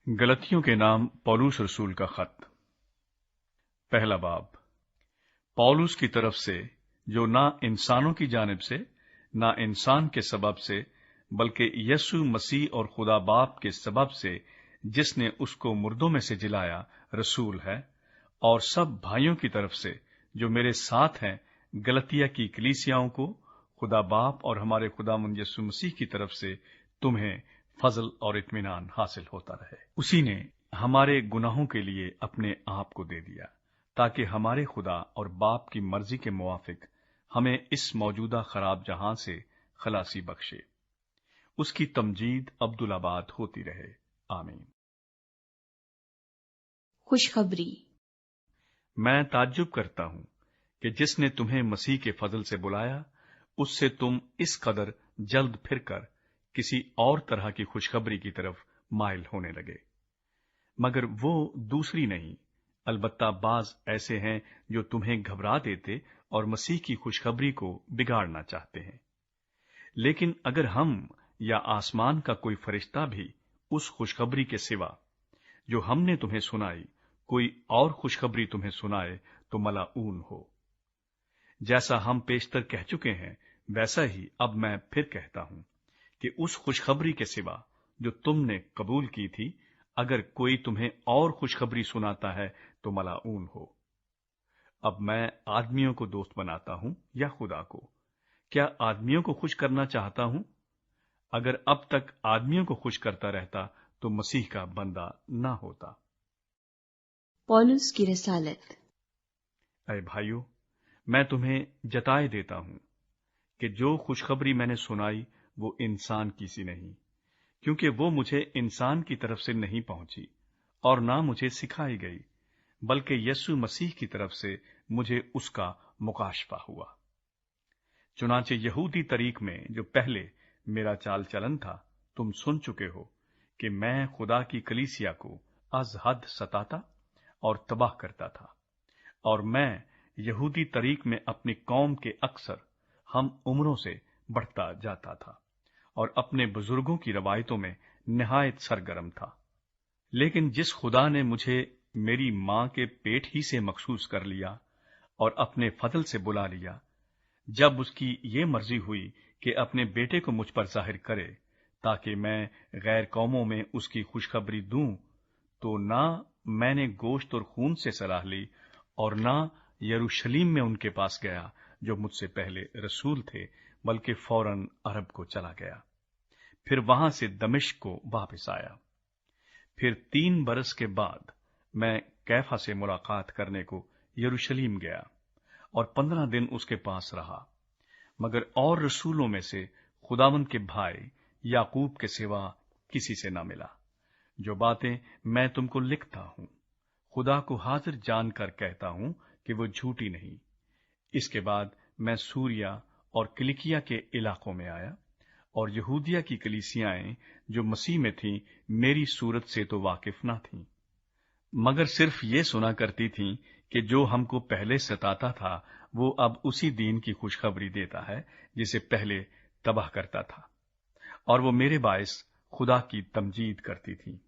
गलतियों के नाम पौलुस रसूल का खत। पहला बाब। पौलुस की तरफ से, जो ना इंसानों की जानिब से, ना इंसान के सबब से, बल्कि यीशु मसीह और खुदा बाप के सबब से, जिसने उसको मुर्दों में से जिलाया, रसूल है, और सब भाइयों की तरफ से जो मेरे साथ हैं, गलतिया की कलीसियाओं को खुदा बाप और हमारे खुदावंद यीशु मसीह की तरफ से तुम्हें फजल और इत्मीनान हासिल होता रहे। उसी ने हमारे गुनाहों के लिए अपने आप को दे दिया, ताकि हमारे खुदा और बाप की मर्जी के मुवाफिक हमें इस मौजूदा खराब जहां से खलासी बख्शे। उसकी तमजीद अब्दुलाबाद होती रहे। आमीन। खुशखबरी। मैं ताज्जुब करता हूं कि जिसने तुम्हें मसीह के फजल से बुलाया, उससे तुम इस कदर जल्द फिरकर किसी और तरह की खुशखबरी की तरफ माइल होने लगे। मगर वो दूसरी नहीं, अलबत्ता बाज ऐसे हैं जो तुम्हें घबरा देते और मसीह की खुशखबरी को बिगाड़ना चाहते हैं। लेकिन अगर हम या आसमान का कोई फरिश्ता भी उस खुशखबरी के सिवा जो हमने तुम्हें सुनाई कोई और खुशखबरी तुम्हें सुनाए, तो मलाऊन हो। जैसा हम पेशतर कह चुके हैं, वैसा ही अब मैं फिर कहता हूं कि उस खुशखबरी के सिवा जो तुमने कबूल की थी, अगर कोई तुम्हें और खुशखबरी सुनाता है तो मलाऊन हो। अब मैं आदमियों को दोस्त बनाता हूं या खुदा को? क्या आदमियों को खुश करना चाहता हूं? अगर अब तक आदमियों को खुश करता रहता तो मसीह का बंदा ना होता। पौलुस की रसालत। ऐ भाइयों, मैं तुम्हें जताए देता हूं कि जो खुशखबरी मैंने सुनाई वो इंसान की सी नहीं, क्योंकि वो मुझे इंसान की तरफ से नहीं पहुंची और ना मुझे सिखाई गई, बल्कि यीशु मसीह की तरफ से मुझे उसका मुकाशफा हुआ। चुनांचे यहूदी तरीक में जो पहले मेरा चाल चलन था, तुम सुन चुके हो कि मैं खुदा की कलीसिया को अज हद सताता और तबाह करता था, और मैं यहूदी तरीक में अपनी कौम के अक्सर हम उम्रों से बढ़ता जाता था और अपने बुजुर्गों की रवायतों में निहायत सरगर्म था। लेकिन जिस खुदा ने मुझे मेरी मां के पेट ही से मखसूस कर लिया और अपने फजल से बुला लिया, जब उसकी ये मर्जी हुई कि अपने बेटे को मुझ पर जाहिर करे ताकि मैं गैर कौमों में उसकी खुशखबरी दूं, तो ना मैंने गोश्त और खून से सलाह ली और ना यरूशलेम में उनके पास गया जो मुझसे पहले रसूल थे, बल्कि फौरन अरब को चला गया। फिर वहां से दमिश्क को वापस आया। फिर 3 बरस के बाद मैं कैफा से मुलाकात करने को यरूशलेम गया और 15 दिन उसके पास रहा। मगर और रसूलों में से खुदावंद के भाई याकूब के सिवा किसी से न मिला। जो बातें मैं तुमको लिखता हूं, खुदा को हाजिर जानकर कहता हूं कि वो झूठी नहीं। इसके बाद मैं सूरिया और किलिकिया के इलाकों में आया, और यहूदिया की कलीसियाएं जो मसीह में थीं, मेरी सूरत से तो वाकिफ न थीं, मगर सिर्फ ये सुना करती थीं कि जो हमको पहले सताता था वो अब उसी दीन की खुशखबरी देता है जिसे पहले तबाह करता था, और वो मेरे बायस खुदा की तमजीद करती थी।